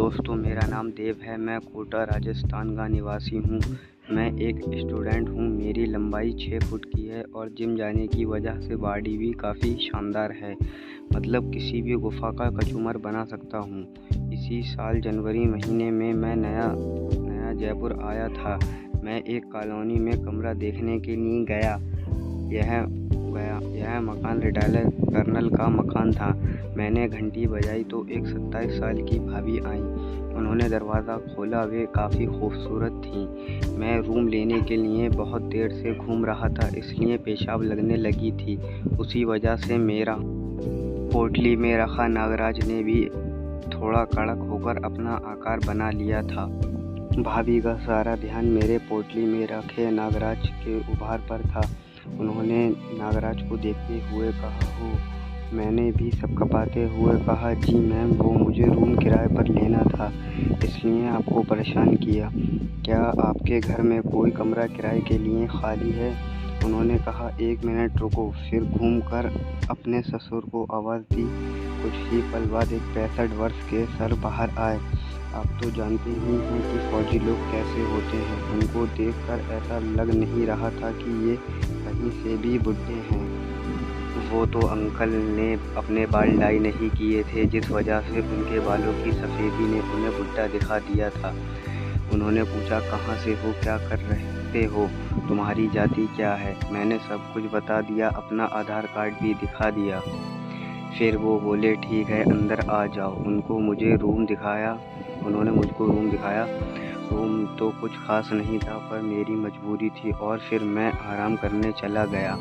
दोस्तों, मेरा नाम देव है। मैं कोटा राजस्थान का निवासी हूँ। मैं एक स्टूडेंट हूँ। मेरी लंबाई 6 फुट की है और जिम जाने की वजह से बॉडी भी काफ़ी शानदार है। मतलब किसी भी गुफा का कचूमर बना सकता हूँ। इसी साल जनवरी महीने में मैं नया जयपुर आया था। मैं एक कॉलोनी में कमरा देखने के लिए गया। यह मकान रिटायर्ड कर्नल का मकान था। मैंने घंटी बजाई तो एक 27 साल की भाभी आई। उन्होंने दरवाज़ा खोला। वे काफ़ी खूबसूरत थीं। मैं रूम लेने के लिए बहुत देर से घूम रहा था, इसलिए पेशाब लगने लगी थी। उसी वजह से मेरा पोटली में रखा नागराज ने भी थोड़ा कड़क होकर अपना आकार बना लिया था। भाभी का सारा ध्यान मेरे पोटली में रखे नागराज के उभार पर था। उन्होंने नागराज को देखते हुए कहा, हो। मैंने भी सकपकाते हुए कहा, जी मैम, वो मुझे रूम किराए पर लेना था, इसलिए आपको परेशान किया। क्या आपके घर में कोई कमरा किराए के लिए खाली है? उन्होंने कहा, 1 मिनट रुको। फिर घूमकर अपने ससुर को आवाज़ दी। कुछ ही पल बाद एक 65 वर्ष के सर बाहर आए। आप तो जानते ही हैं कि फौजी लोग कैसे होते हैं। उनको देखकर ऐसा लग नहीं रहा था कि ये कहीं से भी बुढ़े हैं। वो तो अंकल ने अपने बाल डाई नहीं किए थे, जिस वजह से उनके बालों की सफ़ेदी ने उन्हें बुढ़ा दिखा दिया था। उन्होंने पूछा, कहाँ से हो, क्या कर रहे हो, तुम्हारी जाति क्या है? मैंने सब कुछ बता दिया, अपना आधार कार्ड भी दिखा दिया। फिर वो बोले, ठीक है, अंदर आ जाओ। उन्होंने मुझको रूम दिखाया। रूम तो कुछ खास नहीं था, पर मेरी मजबूरी थी और फिर मैं आराम करने चला गया।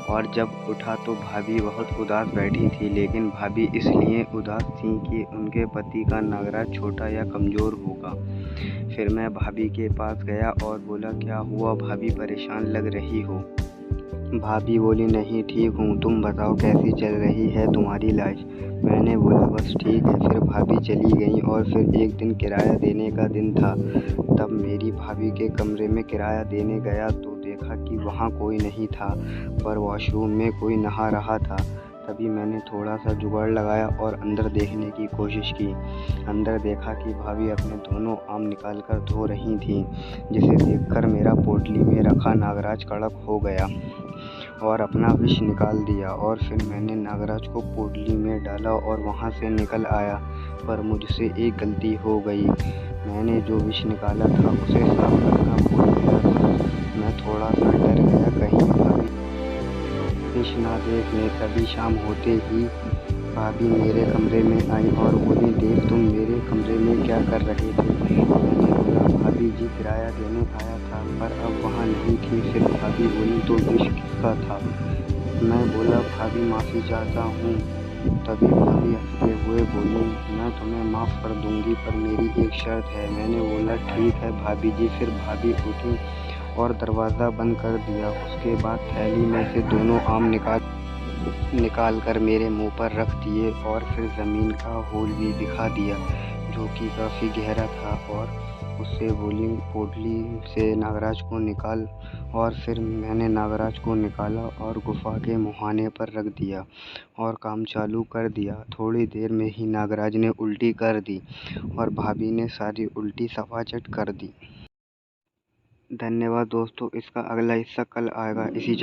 और जब उठा तो भाभी बहुत उदास बैठी थी, लेकिन भाभी इसलिए उदास थी कि उनके पति का नागराज छोटा या कमज़ोर होगा। फिर मैं भाभी के पास गया और बोला, क्या हुआ भाभी, परेशान लग रही हो? भाभी बोली, नहीं, ठीक हूँ। तुम बताओ, कैसी चल रही है तुम्हारी लाइफ? मैंने बोला, बस ठीक है। फिर भाभी चली गई और फिर एक दिन किराया देने का दिन था। तब मेरी भाभी के कमरे में किराया देने गया तो देखा कि वहाँ कोई नहीं था, पर वॉशरूम में कोई नहा रहा था। तभी मैंने थोड़ा सा जुगाड़ लगाया और अंदर देखने की कोशिश की। अंदर देखा कि भाभी अपने दोनों आम निकाल कर धो रही थीं, जिसे देखकर मेरा पोटली में रखा नागराज कड़क हो गया और अपना विष निकाल दिया। और फिर मैंने नागराज को पोटली में डाला और वहाँ से निकल आया। पर मुझसे एक गलती हो गई। मैंने जो विष निकाला था उसे साफ करना भूल गया था। मैं थोड़ा सा डर गया, कहीं भाभी विष ना देख ले। तभी शाम होते ही भाभी मेरे कमरे में आई और बोली, देव, तुम मेरे कमरे में क्या कर रहे थे? मैंने बोला, भाभी जी, किराया देने आया था, पर अब वहाँ नहीं थी। फिर भाभी बोली, तो विष किसका था? मैं बोला, भाभी, माफ़ी चाहता हूँ। तभी भाभी हंसते हुए बोली, मैं तुम्हें माफ़ कर दूँगी, पर मेरी एक शर्त है। मैंने बोला, ठीक है भाभी जी। फिर भाभी उठी और दरवाज़ा बंद कर दिया। उसके बाद थैली में से दोनों आम निकाल कर मेरे मुंह पर रख दिए और फिर ज़मीन का होल भी दिखा दिया, जो कि काफ़ी गहरा था। और उससे बोली, पोटली से नागराज को निकाल। और फिर मैंने नागराज को निकाला और गुफा के मुहाने पर रख दिया और काम चालू कर दिया। थोड़ी देर में ही नागराज ने उल्टी कर दी और भाभी ने सारी उल्टी सफाचट कर दी। धन्यवाद दोस्तों। इसका अगला हिस्सा कल आएगा इसी चैनल।